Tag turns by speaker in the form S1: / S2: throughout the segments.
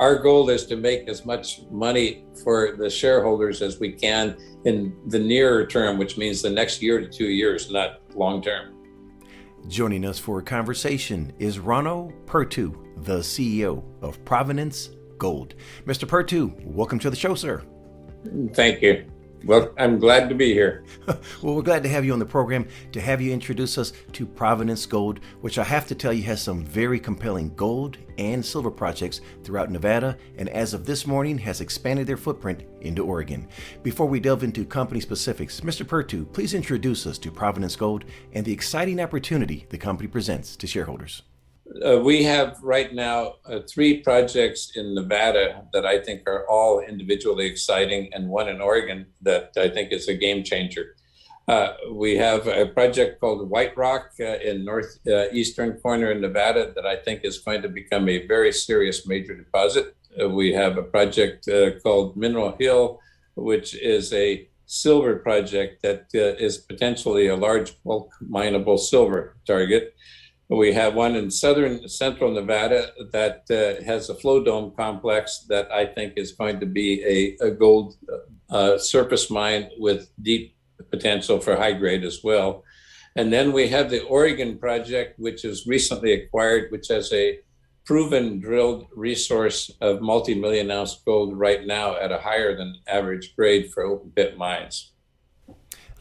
S1: our goal is to make as much money for the shareholders as we can in the nearer term, which means the next year to 2 years, not long term.
S2: Joining us for a conversation is Rano Pertu, the CEO of Provenance Gold. Mr. Pertu, welcome to the show, sir.
S1: Thank you. Well, I'm glad to be here.
S2: Well, we're glad to have you on the program, to have you introduce us to Provenance Gold, which I have to tell you has some very compelling gold and silver projects throughout Nevada, and as of this morning has expanded their footprint into Oregon. Before we delve into company specifics, Mr. Pertu, please introduce us to Provenance Gold and the exciting opportunity the company presents to shareholders.
S1: We have right now 3 projects in Nevada that I think are all individually exciting, and one in Oregon that I think is a game changer. We have a project called White Rock in northeastern corner in Nevada that I think is going to become a very serious major deposit. We have a project called Mineral Hill, which is a silver project that is potentially a large bulk mineable silver target. We have one in central Nevada that has a flow dome complex that I think is going to be a gold surface mine with deep potential for high grade as well. And then we have the Oregon project, which is recently acquired, which has a proven drilled resource of multi-million-ounce gold right now at a higher than average grade for open pit mines.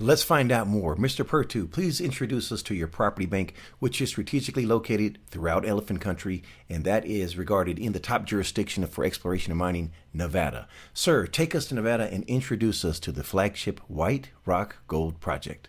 S2: Let's find out more. Mr. Pertu, please introduce us to your property bank, which is strategically located throughout Elephant Country, and that is regarded in the top jurisdiction for exploration and mining, Nevada. Sir, take us to Nevada and introduce us to the flagship White Rock Gold Project.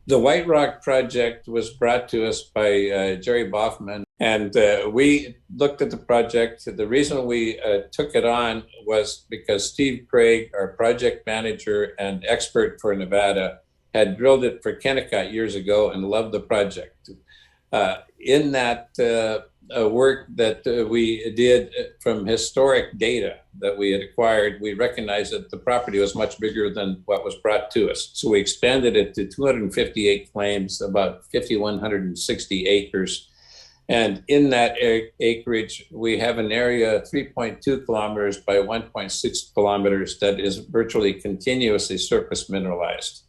S1: The White Rock project was brought to us by Jerry Boffman, and we looked at the project. The reason we took it on was because Steve Craig, our project manager and expert for Nevada, had drilled it for Kennecott years ago and loved the project. In that work that we did from historic data that we had acquired, we recognized that the property was much bigger than what was brought to us. So we expanded it to 258 claims, about 5,160 acres. And in that acreage, we have an area 3.2 kilometers by 1.6 kilometers that is virtually continuously surface mineralized.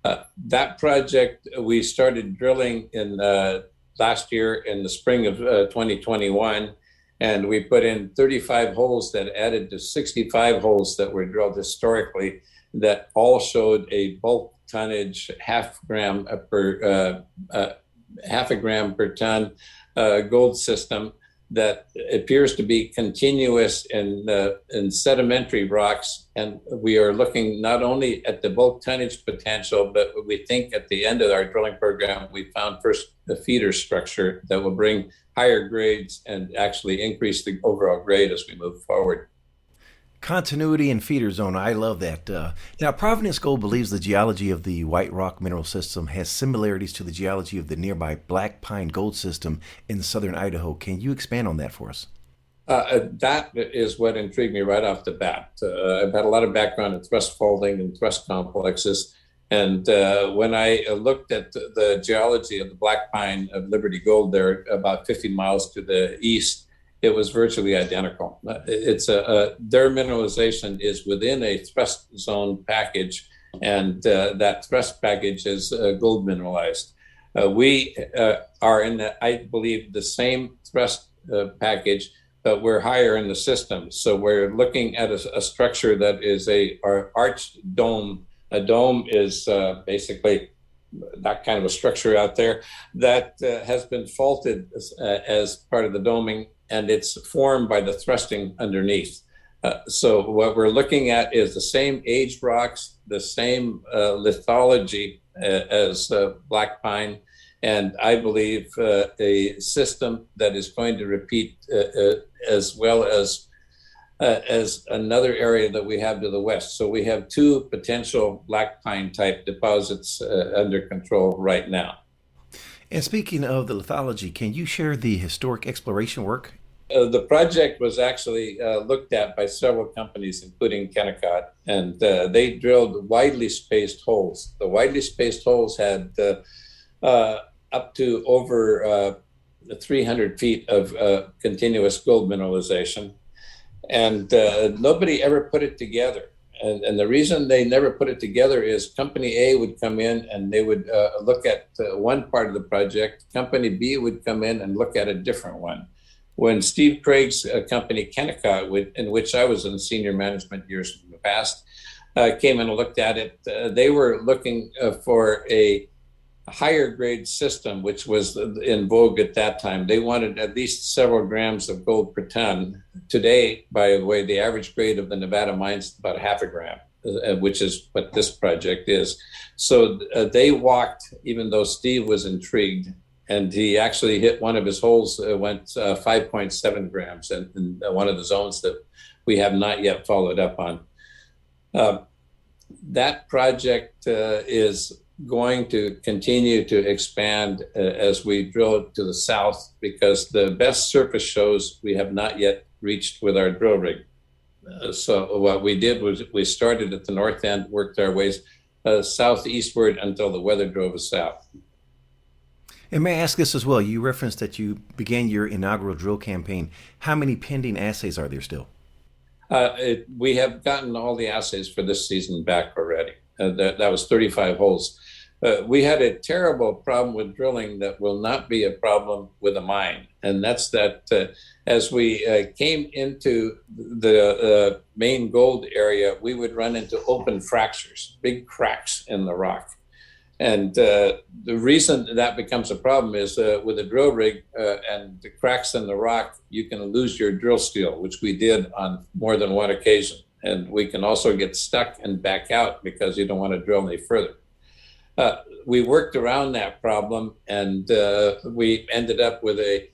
S1: That project, we started drilling in last year in the spring of 2021, and we put in 35 holes that added to 65 holes that were drilled historically that all showed a bulk tonnage half a gram per ton gold system that appears to be continuous in sedimentary rocks. And we are looking not only at the bulk tonnage potential, but we think at the end of our drilling program, we found first a feeder structure that will bring higher grades and actually increase the overall grade as we move forward.
S2: Continuity and feeder zone. I love that. Now, Provenance Gold believes the geology of the White Rock mineral system has similarities to the geology of the nearby Black Pine gold system in southern Idaho. Can you expand on that for us?
S1: That is what intrigued me right off the bat. I've had a lot of background in thrust faulting and thrust complexes. And when I looked at the geology of the Black Pine of Liberty Gold there, about 50 miles to the east, it was virtually identical. Their mineralization is within a thrust zone package, and that thrust package is gold mineralized. We are in, I believe, the same thrust package, but we're higher in the system. So we're looking at a structure that is our arched dome. A dome is basically that kind of a structure out there that has been faulted as part of the doming, and it's formed by the thrusting underneath. So what we're looking at is the same aged rocks, the same lithology as Black Pine, and I believe a system that is going to repeat as well as another area that we have to the west. So we have 2 potential Black Pine type deposits under control right now.
S2: And speaking of the lithology, can you share the historic exploration work?
S1: The project was actually looked at by several companies, including Kennecott, and they drilled widely spaced holes. The widely spaced holes had up to over 300 feet of continuous gold mineralization. And nobody ever put it together. And the reason they never put it together is Company A would come in and they would look at one part of the project. Company B would come in and look at a different one. When Steve Craig's company, Kennecott, in which I was in senior management years in the past, came in and looked at it, they were looking for a higher grade system, which was in vogue at that time. They wanted at least several grams of gold per ton. Today, by the way, the average grade of the Nevada mines is about half a gram, which is what this project is. So they walked, even though Steve was intrigued, and he actually hit one of his holes, went 5.7 grams in one of the zones that we have not yet followed up on. That project is going to continue to expand as we drill to the south, because the best surface shows we have not yet reached with our drill rig. So what we did was we started at the north end, worked our ways southeastward until the weather drove us south.
S2: And may I ask this as well? You referenced that you began your inaugural drill campaign. How many pending assays are there still?
S1: We have gotten all the assays for this season back already. That was 35 holes. We had a terrible problem with drilling that will not be a problem with a mine. And that's that as we came into the main gold area, we would run into open fractures, big cracks in the rock. And the reason that becomes a problem is with a drill rig and the cracks in the rock, you can lose your drill steel, which we did on more than one occasion. And we can also get stuck and back out because you don't want to drill any further. We worked around that problem, and we ended up with a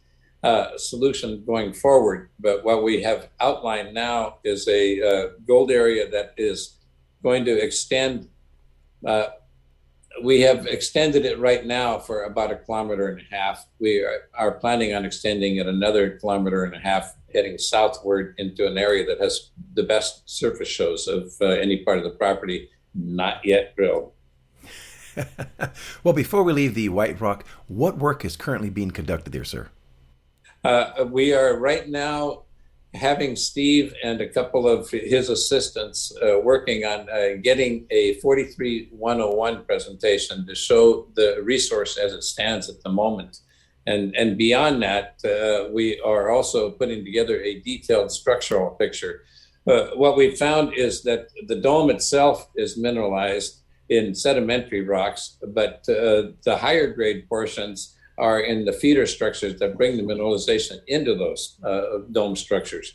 S1: solution going forward. But what we have outlined now is a gold area that is going to extend. We have extended it right now for about 1.5 kilometers. We are planning on extending it another 1.5 kilometers, heading southward into an area that has the best surface shows of any part of the property not yet drilled.
S2: Well, before we leave the White Rock, what work is currently being conducted there, sir?
S1: We are right now having Steve and a couple of his assistants working on getting a 43-101 presentation to show the resource as it stands at the moment. And beyond that, we are also putting together a detailed structural picture. What we found is that the dome itself is mineralized in sedimentary rocks, but the higher grade portions are in the feeder structures that bring the mineralization into those dome structures.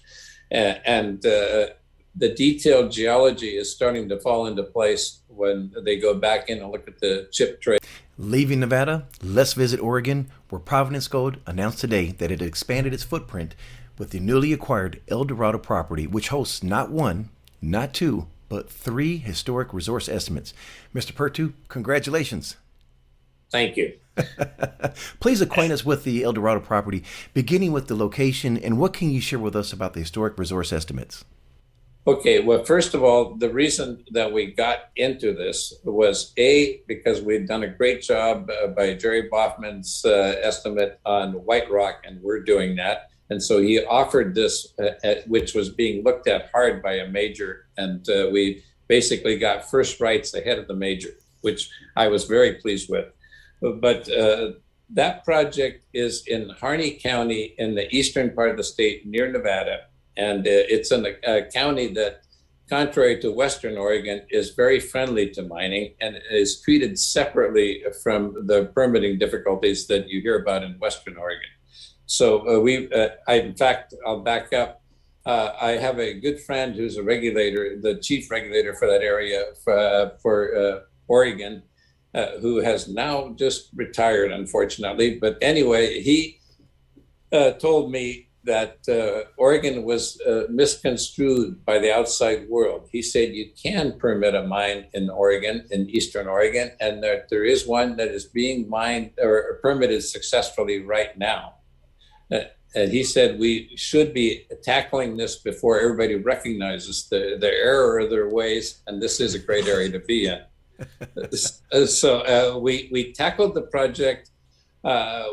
S1: And the detailed geology is starting to fall into place when they go back in and look at the chip tray.
S2: Leaving Nevada, let's visit Oregon, where Provenance Gold announced today that it expanded its footprint with the newly acquired Eldorado property, which hosts not one, not two, but 3 historic resource estimates. Mr. Pertu, congratulations.
S1: Thank you.
S2: Please acquaint us with the Eldorado property, beginning with the location, and what can you share with us about the historic resource estimates?
S1: Okay, well, first of all, the reason that we got into this was because we'd done a great job by Jerry Boffman's estimate on White Rock, and we're doing that. And so he offered this, which was being looked at hard by a major, and we basically got first rights ahead of the major, which I was very pleased with. But that project is in Harney County in the eastern part of the state near Nevada. And it's in a county that, contrary to Western Oregon, is very friendly to mining and is treated separately from the permitting difficulties that you hear about in Western Oregon. So in fact, I'll back up. I have a good friend who's a regulator, the chief regulator for that area for Oregon, who has now just retired, unfortunately. But anyway, he told me that Oregon was misconstrued by the outside world. He said you can permit a mine in Oregon, in Eastern Oregon, and there is one that is being mined or permitted successfully right now. And he said we should be tackling this before everybody recognizes the error of their ways, and this is a great area to be in. So we tackled the project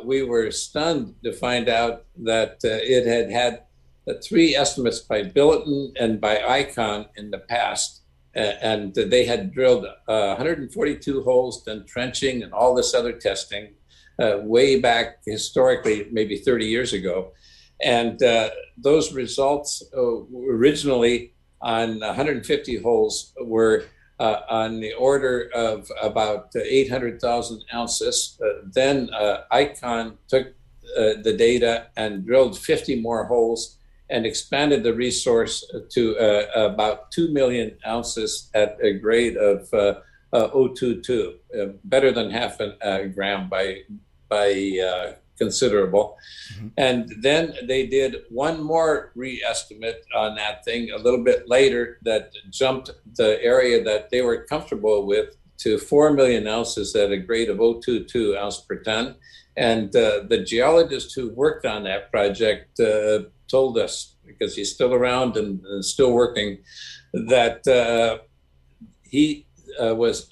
S1: we were stunned to find out that it had three estimates by Billiton and by Icon in the past. And they had drilled 142 holes, done trenching and all this other testing way back historically, maybe 30 years ago. And those results originally on 150 holes were on the order of about 800,000 ounces. Then Icon took the data and drilled 50 more holes and expanded the resource to about 2 million ounces at a grade of 0.22, better than half a gram by considerable. Mm-hmm. And then they did one more re-estimate on that thing a little bit later that jumped the area that they were comfortable with to 4 million ounces at a grade of 0.22 ounce per ton. And the geologist who worked on that project told us, because he's still around and still working, that he was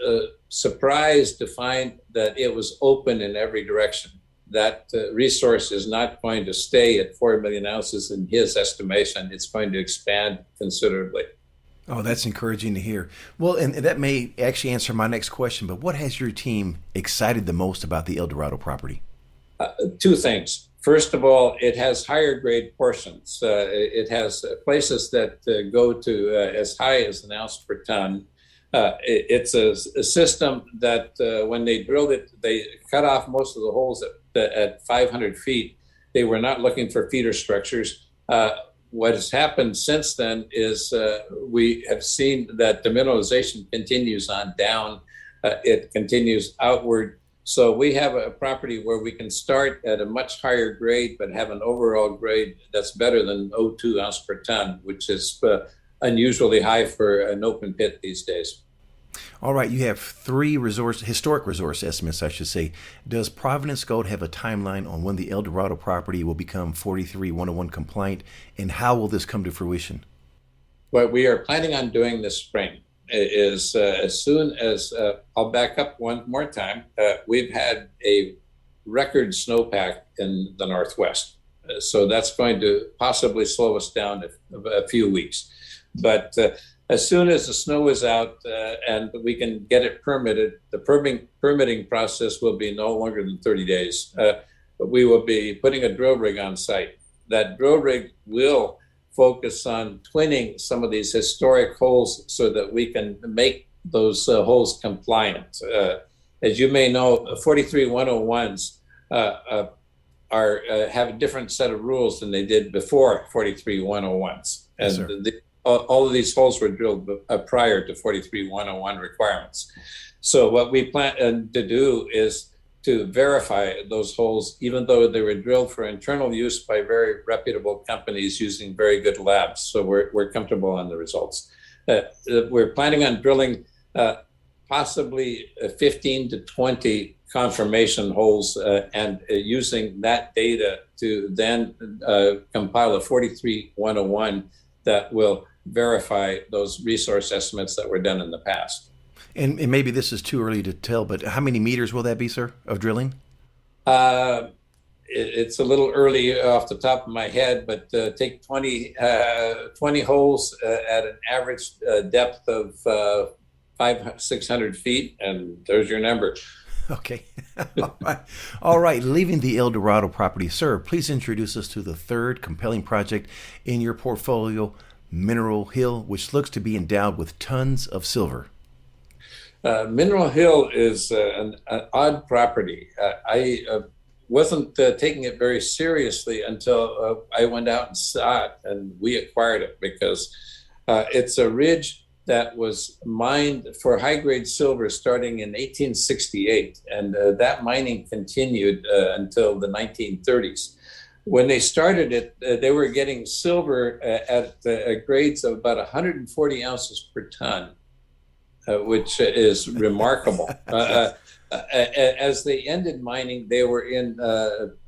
S1: surprised to find that it was open in every direction. That resource is not going to stay at 4 million ounces in his estimation. It's going to expand considerably.
S2: Oh, that's encouraging to hear. Well, and that may actually answer my next question, but what has your team excited the most about the Eldorado property?
S1: Two things. First of all, it has higher grade portions. It has places that go to as high as an ounce per ton. It's a system that when they drilled it, they cut off most of the holes at 500 feet. They were not looking for feeder structures. What has happened since then is we have seen that the mineralization continues on down. It continues outward. So we have a property where we can start at a much higher grade, but have an overall grade that's better than 0.2 ounce per ton, which is unusually high for an open pit these days.
S2: All right, you have three historic resource estimates, I should say. Does Provenance Gold have a timeline on when the Eldorado property will become 43-101 compliant, and how will this come to fruition?
S1: What we are planning on doing this spring is as soon as, I'll back up one more time, we've had a record snowpack in the Northwest. So that's going to possibly slow us down a few weeks. But as soon as the snow is out and we can get it permitted, the permitting process will be no longer than 30 days. We will be putting a drill rig on site. That drill rig will focus on twinning some of these historic holes so that we can make those holes compliant. As you may know, 43-101s have a different set of rules than they did before 43-101s.
S2: Yes,
S1: and all of these holes were drilled prior to 43-101 requirements. So what we plan to do is to verify those holes, even though they were drilled for internal use by very reputable companies using very good labs. So we're comfortable on the results. We're planning on drilling possibly 15 to 20 confirmation holes and using that data to then compile a 43-101 that will verify those resource estimates that were done in the past.
S2: And maybe this is too early to tell, but how many meters will that be, sir, of drilling?
S1: It's a little early off the top of my head, but take 20 holes at an average depth of 500-600 feet, and there's your number.
S2: Okay. All right. Leaving the Eldorado property, sir, please introduce us to the third compelling project in your portfolio, Mineral Hill, which looks to be endowed with tons of silver.
S1: Mineral Hill is an odd property. I wasn't taking it very seriously until I went out and saw it, and we acquired it because it's a ridge that was mined for high-grade silver starting in 1868, and that mining continued until the 1930s. When they started it, they were getting silver at grades of about 140 ounces per ton, which is remarkable. As they ended mining, they were in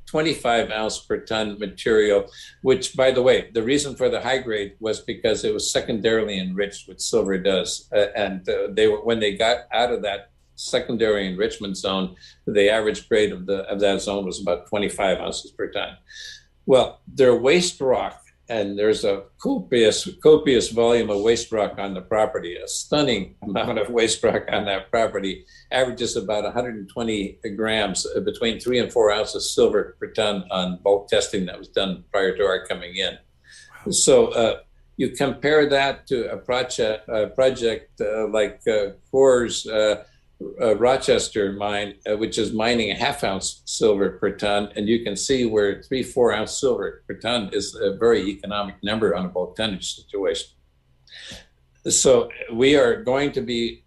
S1: 25 ounce per ton material, which, by the way, the reason for the high grade was because it was secondarily enriched, which silver does. And when they got out of that secondary enrichment zone. The average grade of that zone was about 25 ounces per ton. Well, they're waste rock, and there's a copious volume of waste rock on the property. A stunning amount of waste rock on that property, averages about 120 grams, between 3 and 4 ounces silver per ton on bulk testing that was done prior to our coming in. So you compare that to a project like Core's Rochester mine, which is mining a half-ounce silver per ton, and you can see where 3-4 ounce silver per ton is a very economic number on a bulk tonnage situation. So we are going to be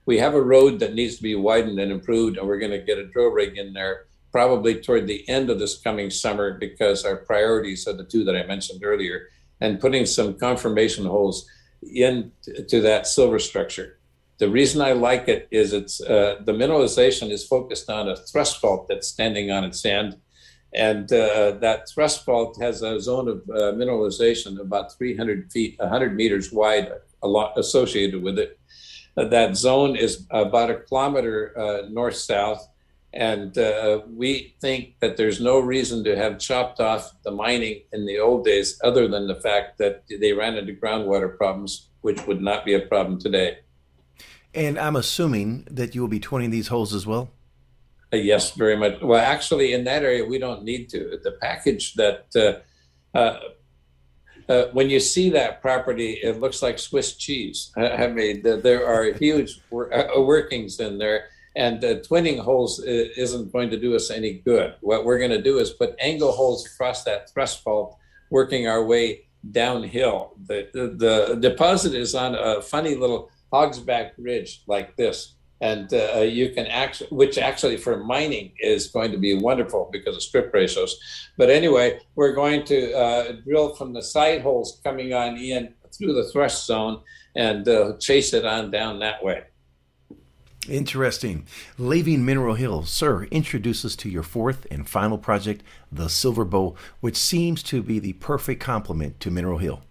S1: we have a road that needs to be widened and improved, and we're going to get a drill rig in there probably toward the end of this coming summer, because our priorities are the two that I mentioned earlier, and putting some confirmation holes into that silver structure. The reason I like it is the mineralization is focused on a thrust fault that's standing on its end. And that thrust fault has a zone of mineralization about 300 feet, 100 meters wide, a lot associated with it. That zone is about a kilometer north-south. And we think that there's no reason to have chopped off the mining in the old days, other than the fact that they ran into groundwater problems, which would not be a problem today.
S2: And I'm assuming that you will be twinning these holes as well?
S1: Yes, very much. Well, actually, in that area, we don't need to. The package that, when you see that property, it looks like Swiss cheese. I mean, there are huge workings in there, and twinning holes isn't going to do us any good. What we're going to do is put angle holes across that thrust fault, working our way downhill. The deposit is on a funny little hogsback ridge like this, and you can which actually for mining is going to be wonderful because of strip ratios. But anyway, we're going to drill from the side holes coming on in through the thrust zone and chase it on down that way.
S2: Interesting. Leaving Mineral Hill, sir, introduce us to your fourth and final project, the Silver Bow, which seems to be the perfect complement to Mineral Hill.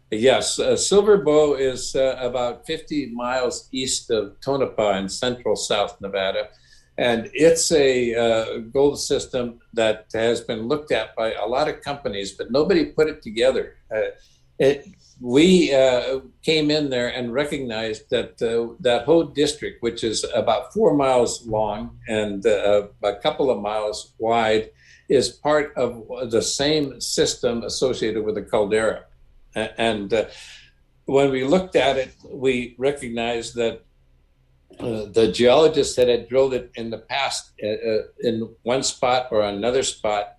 S1: Yes, Silver Bow is about 50 miles east of Tonopah in central South Nevada. And it's a gold system that has been looked at by a lot of companies, but nobody put it together. We came in there and recognized that that whole district, which is about 4 miles long and a couple of miles wide, is part of the same system associated with the caldera. And when we looked at it, we recognized that the geologists that had drilled it in the past in one spot or another spot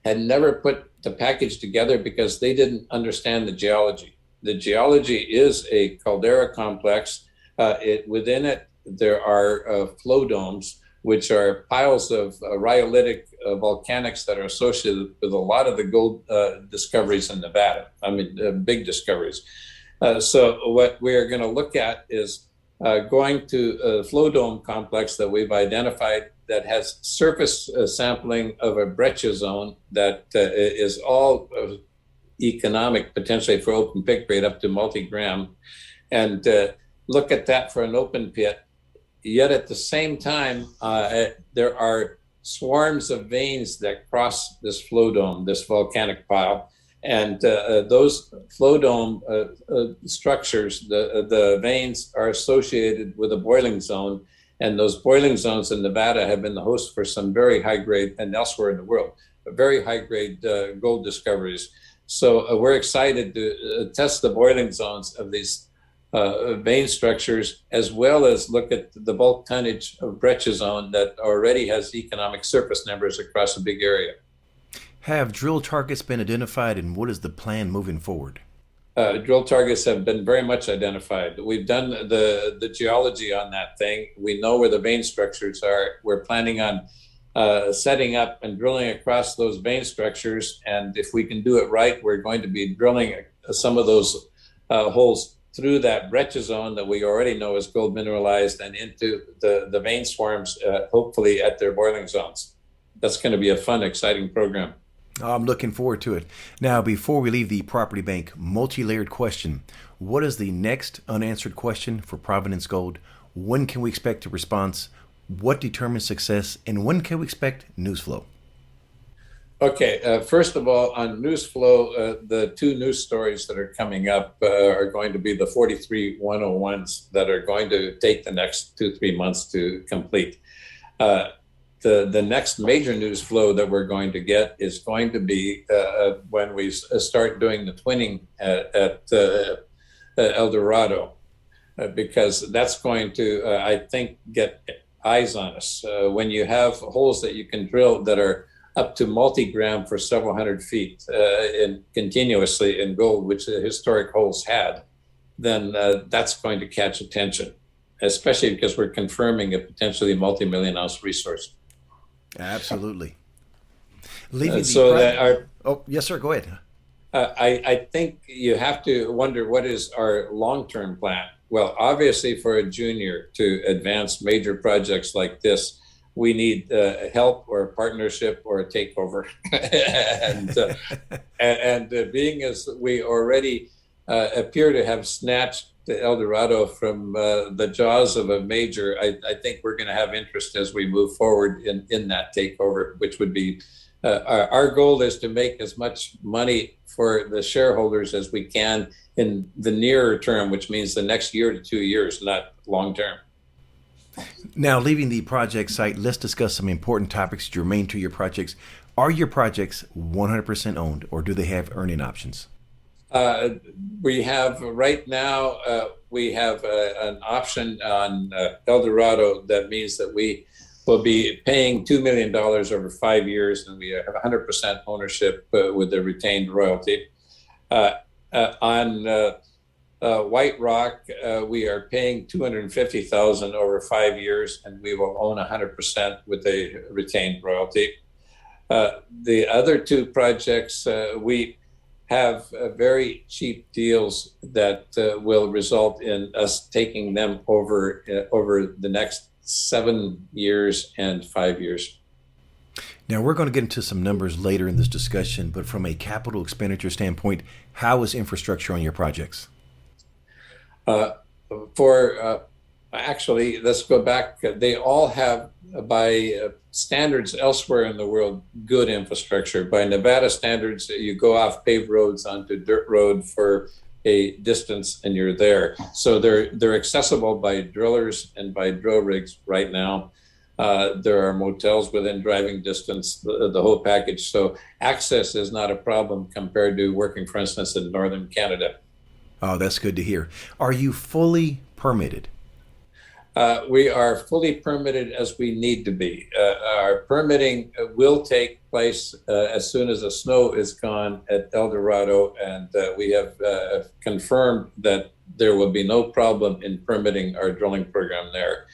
S1: had never put the package together because they didn't understand the geology. The geology is a caldera complex. Within it, there are flow domes, which are piles of rhyolitic volcanics that are associated with a lot of the gold discoveries in Nevada. I mean, big discoveries. So what we're going to look at is going to a flow dome complex that we've identified that has surface sampling of a breccia zone that is all economic potentially for open pit grade up to multi-gram, and look at that for an open pit. Yet at the same time, there are swarms of veins that cross this flow dome, this volcanic pile. And those flow dome structures, the veins are associated with a boiling zone. And those boiling zones in Nevada have been the host for some very high grade, and elsewhere in the world, very high grade gold discoveries. So we're excited to test the boiling zones of these vein structures, as well as look at the bulk tonnage of breccia zone that already has economic surface numbers across a big area.
S2: Have drill targets been identified, and what is the plan moving forward?
S1: Drill targets have been very much identified. We've done the geology on that thing. We know where the vein structures are. We're planning on setting up and drilling across those vein structures. And if we can do it right, we're going to be drilling some of those holes through that breccia zone that we already know is gold mineralized and into the vein swarms, hopefully at their boiling zones. That's going to be a fun, exciting program.
S2: I'm looking forward to it. Now, before we leave the property bank, multi-layered question. What is the next unanswered question for Provenance Gold? When can we expect a response? What determines success? And when can we expect news flow?
S1: Okay, first of all, on news flow, the two news stories that are coming up are going to be the 43 101s that are going to take the next 2-3 months to complete. The next major news flow that we're going to get is going to be when we start doing the twinning at Eldorado, because that's going to, I think, get eyes on us. When you have holes that you can drill that are up to multi-gram for several hundred feet continuously in gold, which the historic holes had, then that's going to catch attention, especially because we're confirming a potentially multi-million-ounce resource.
S2: Absolutely. Oh, yes, sir. Go ahead.
S1: I think you have to wonder, what is our long-term plan? Well, obviously, for a junior to advance major projects like this, we need help or a partnership or a takeover. and being as we already appear to have snatched the Eldorado from the jaws of a major, I think we're going to have interest as we move forward in that takeover, which would be our goal is to make as much money for the shareholders as we can in the nearer term, which means the next year to 2 years, not long term.
S2: Now, leaving the project site, let's discuss some important topics germane to your projects. Are your projects 100% owned, or do they have earning options?
S1: We have right now, we have an option on Eldorado that means that we will be paying $2 million over 5 years, and we have 100% ownership with the retained royalty. On White Rock, we are paying $250,000 over 5 years, and we will own 100% with a retained royalty. The other two projects, we have very cheap deals that will result in us taking them over the next 7 years and 5 years.
S2: Now, we're going to get into some numbers later in this discussion, but from a capital expenditure standpoint, how is infrastructure on your projects?
S1: Actually, let's go back. They all have, by standards elsewhere in the world, good infrastructure. By Nevada standards, you go off paved roads onto dirt road for a distance and you're there. So they're accessible by drillers and by drill rigs right now. There are motels within driving distance, the whole package. So access is not a problem compared to working, for instance, in northern Canada.
S2: Oh, that's good to hear. Are you fully permitted?
S1: We are fully permitted as we need to be. Our permitting will take place as soon as the snow is gone at Eldorado, and we have confirmed that there will be no problem in permitting our drilling program there.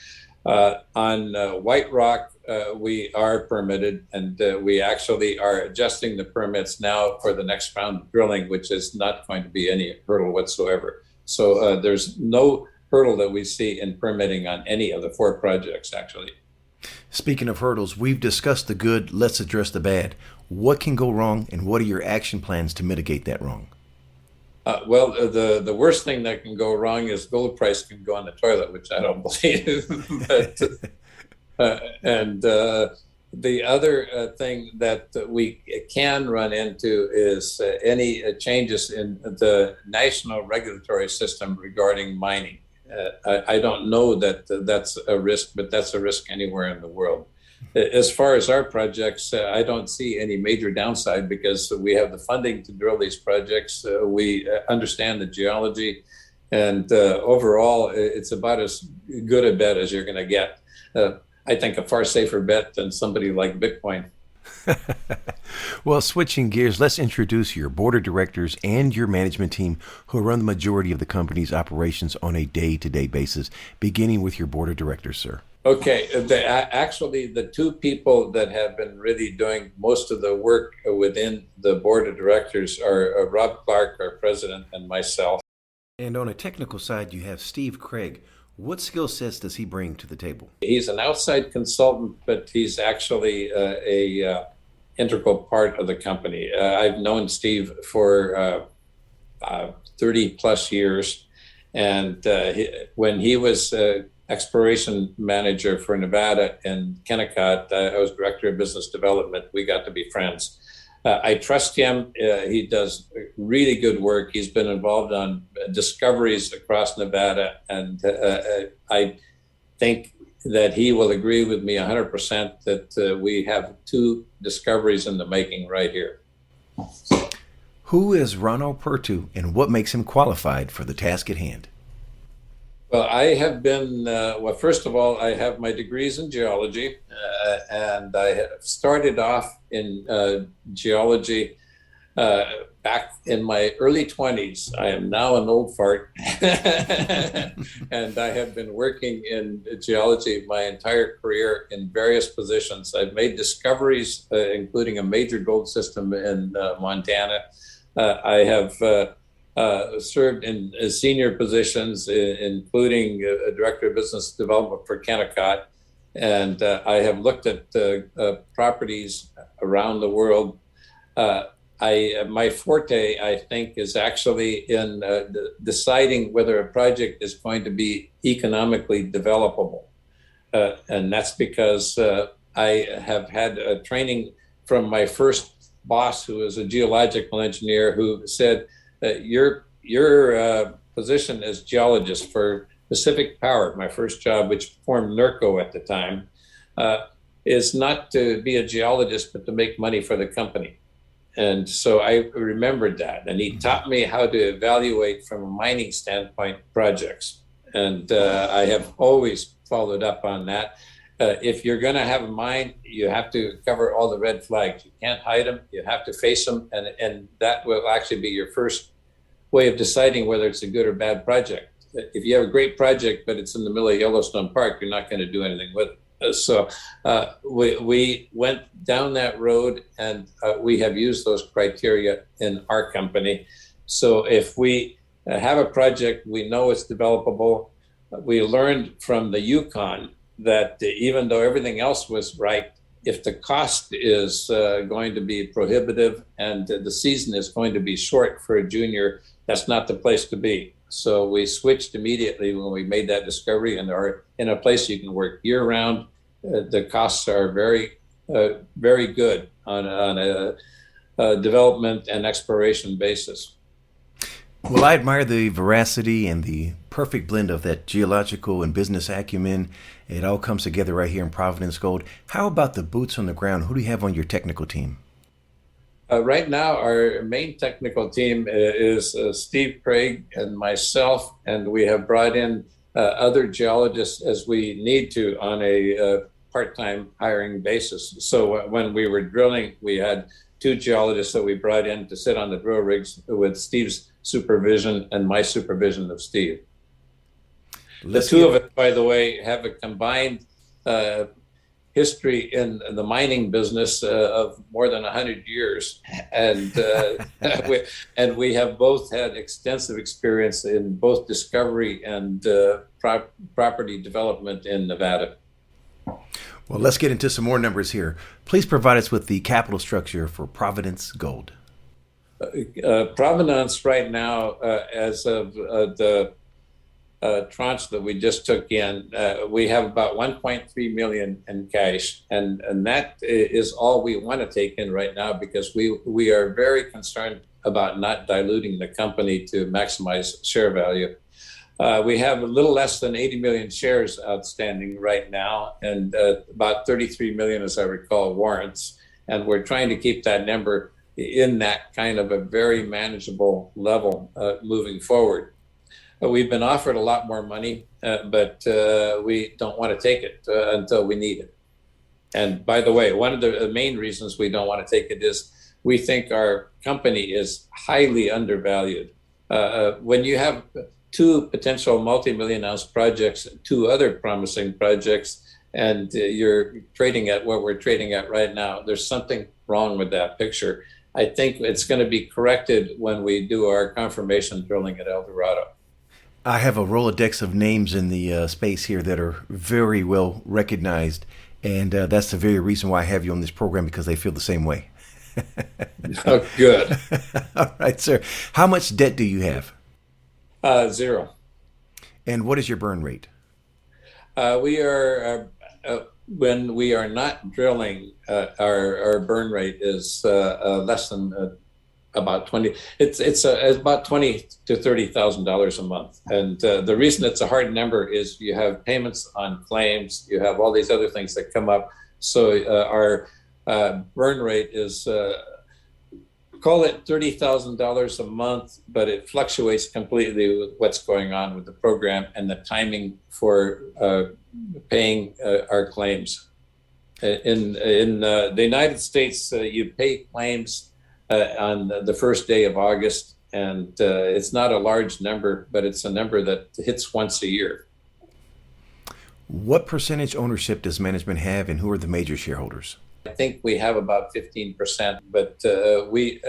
S1: On White Rock, we are permitted, and we actually are adjusting the permits now for the next round of drilling, which is not going to be any hurdle whatsoever. So there's no hurdle that we see in permitting on any of the 4 projects, actually.
S2: Speaking of hurdles, we've discussed the good. Let's address the bad. What can go wrong, and what are your action plans to mitigate that wrong?
S1: Well, the worst thing that can go wrong is gold price can go on the toilet, which I don't believe. And the other thing that we can run into is any changes in the national regulatory system regarding mining. I don't know that that's a risk, but that's a risk anywhere in the world. As far as our projects, I don't see any major downside because we have the funding to drill these projects. We understand the geology, and overall, it's about as good a bet as you're going to get. I think a far safer bet than somebody like Bitcoin.
S2: Well, switching gears, let's introduce your board of directors and your management team who run the majority of the company's operations on a day-to-day basis, beginning with your board of directors, sir.
S1: Okay, actually, the two people that have been really doing most of the work within the board of directors are Rob Clark, our president, and myself.
S2: And on a technical side, you have Steve Craig. What skill sets does he bring to the table?
S1: He's an outside consultant, but he's actually a integral part of the company. I've known Steve for 30 plus years. And when he was exploration manager for Nevada in Kennecott, I was director of business development. We got to be friends. I trust him. He does really good work. He's been involved on discoveries across Nevada. And I think that he will agree with me 100% that we have two discoveries in the making right here.
S2: Who is Ronald Pertu, and what makes him qualified for the task at hand?
S1: Well, I have been, first of all, I have my degrees in geology, and I have started off in geology back in my early 20s. I am now an old fart, and I have been working in geology my entire career in various positions. I've made discoveries, including a major gold system in Montana. I have served in senior positions, including director of business development for Kennecott. And I have looked at properties around the world. My forte, I think, is actually in deciding whether a project is going to be economically developable. And that's because I have had a training from my first boss, who was a geological engineer, who said, your position as geologist for Pacific Power, my first job, which formed NERCO at the time, is not to be a geologist, but to make money for the company. And so I remembered that. And he taught me how to evaluate from a mining standpoint projects. And I have always followed up on that. If you're going to have a mine, you have to cover all the red flags. You can't hide them. You have to face them. And that will actually be your first way of deciding whether it's a good or bad project. If you have a great project, but it's in the middle of Yellowstone Park, you're not going to do anything with it. So we went down that road, and we have used those criteria in our company. So if we have a project, we know it's developable. We learned from the Yukon that even though everything else was right, if the cost is going to be prohibitive and the season is going to be short for a junior, that's not the place to be. So we switched immediately when we made that discovery, and are in a place you can work year round. The costs are very, very good on a development and exploration basis.
S2: Well, I admire the veracity and the perfect blend of that geological and business acumen. It all comes together right here in Providence Gold. How about the boots on the ground? Who do you have on your technical team?
S1: Right now, our main technical team is Steve Craig and myself, and we have brought in other geologists as we need to on a part-time hiring basis. So when we were drilling, we had two geologists that we brought in to sit on the drill rigs with Steve's supervision and my supervision of Steve. The two of us, by the way, have a combined history in the mining business of more than 100 years. And we have both had extensive experience in both discovery and property development in Nevada.
S2: Well, let's get into some more numbers here. Please provide us with the capital structure for Providence Gold.
S1: Provenance right now, as of the tranche that we just took in, we have about 1.3 million in cash, and that is all we want to take in right now, because we are very concerned about not diluting the company to maximize share value. We have a little less than 80 million shares outstanding right now, and about 33 million, as I recall, warrants, and we're trying to keep that number in that kind of a very manageable level moving forward. We've been offered a lot more money, but we don't want to take it until we need it. And by the way, one of the main reasons we don't want to take it is we think our company is highly undervalued. When you have two potential multi-million-ounce projects, two other promising projects, and you're trading at what we're trading at right now, there's something wrong with that picture. I think it's going to be corrected when we do our confirmation drilling at Eldorado.
S2: I have a Rolodex of names in the space here that are very well recognized. And that's the very reason why I have you on this program, because they feel the same way.
S1: Oh, good.
S2: All right, sir. How much debt do you have?
S1: Zero.
S2: And what is your burn rate?
S1: We are when we are not drilling, our burn rate is less than about 20. It's about $20,000 to $30,000 a month. And the reason it's a hard number is you have payments on claims, you have all these other things that come up. So our burn rate is call it $30,000 a month, but it fluctuates completely with what's going on with the program and the timing for paying our claims. In the United States, you pay claims on the first day of August, and it's not a large number, but it's a number that hits once a year.
S2: What percentage ownership does management have, and who are the major shareholders?
S1: I think we have about 15%, but we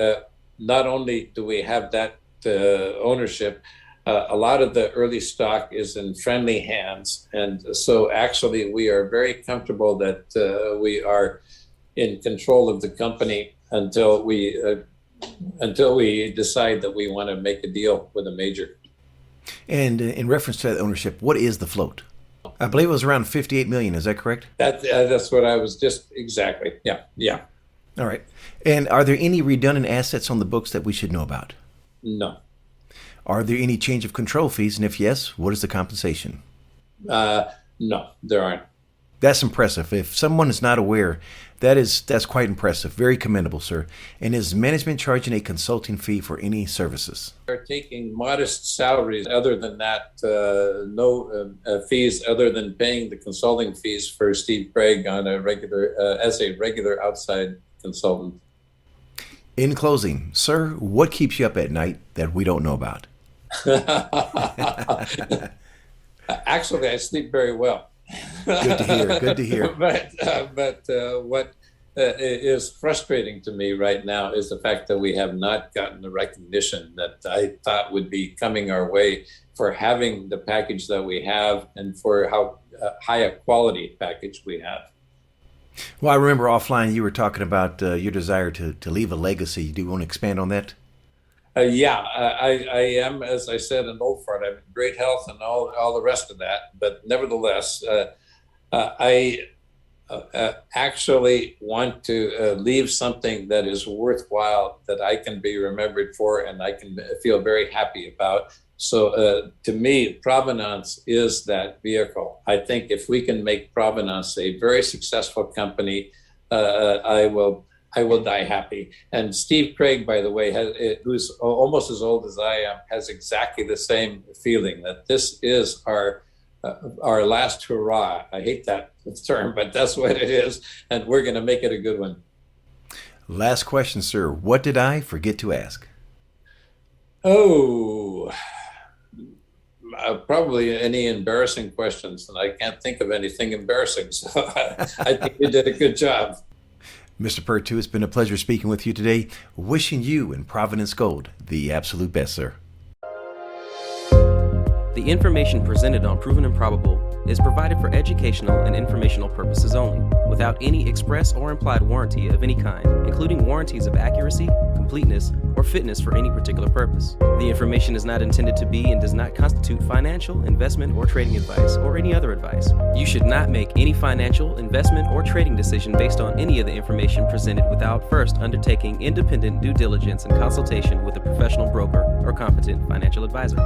S1: not only do we have that ownership, a lot of the early stock is in friendly hands. And so actually we are very comfortable that we are in control of the company until we decide that we want to make a deal with a major.
S2: And in reference to that ownership, what is the float? I believe it was around 58 million. Is that correct?
S1: That's what I was just exactly. Yeah.
S2: All right. And are there any redundant assets on the books that we should know about?
S1: No.
S2: Are there any change of control fees? And if yes, what is the compensation?
S1: No, there aren't.
S2: That's impressive. If someone is not aware, that's quite impressive. Very commendable, sir. And is management charging a consulting fee for any services?
S1: We're taking modest salaries. Other than that, no fees other than paying the consulting fees for Steve Craig on as a regular outside consultant.
S2: In closing, sir, what keeps you up at night that we don't know about?
S1: Actually, I sleep very well.
S2: Good to hear. Good to hear.
S1: But what is frustrating to me right now is the fact that we have not gotten the recognition that I thought would be coming our way for having the package that we have and for how high a quality package we have.
S2: Well, I remember offline you were talking about your desire to leave a legacy. Do you want to expand on that?
S1: I am, as I said, an old fart. I'm in great health and all the rest of that. But nevertheless, I actually want to leave something that is worthwhile, that I can be remembered for and I can feel very happy about. So to me, Provenance is that vehicle. I think if we can make Provenance a very successful company, I will die happy. And Steve Craig, by the way, who's almost as old as I am, has exactly the same feeling that this is our last hurrah. I hate that term, but that's what it is. And we're going to make it a good one.
S2: Last question, sir. What did I forget to ask?
S1: Oh, probably any embarrassing questions. And I can't think of anything embarrassing. So I think you did a good job.
S2: Mr. Pertu, it's been a pleasure speaking with you today. Wishing you and Provenance Gold the absolute best, sir.
S3: The information presented on Proven and Probable is provided for educational and informational purposes only, without any express or implied warranty of any kind, including warranties of accuracy, completeness, or fitness for any particular purpose. The information is not intended to be and does not constitute financial, investment, or trading advice, or any other advice. You should not make any financial, investment, or trading decision based on any of the information presented without first undertaking independent due diligence and consultation with a professional broker or competent financial advisor.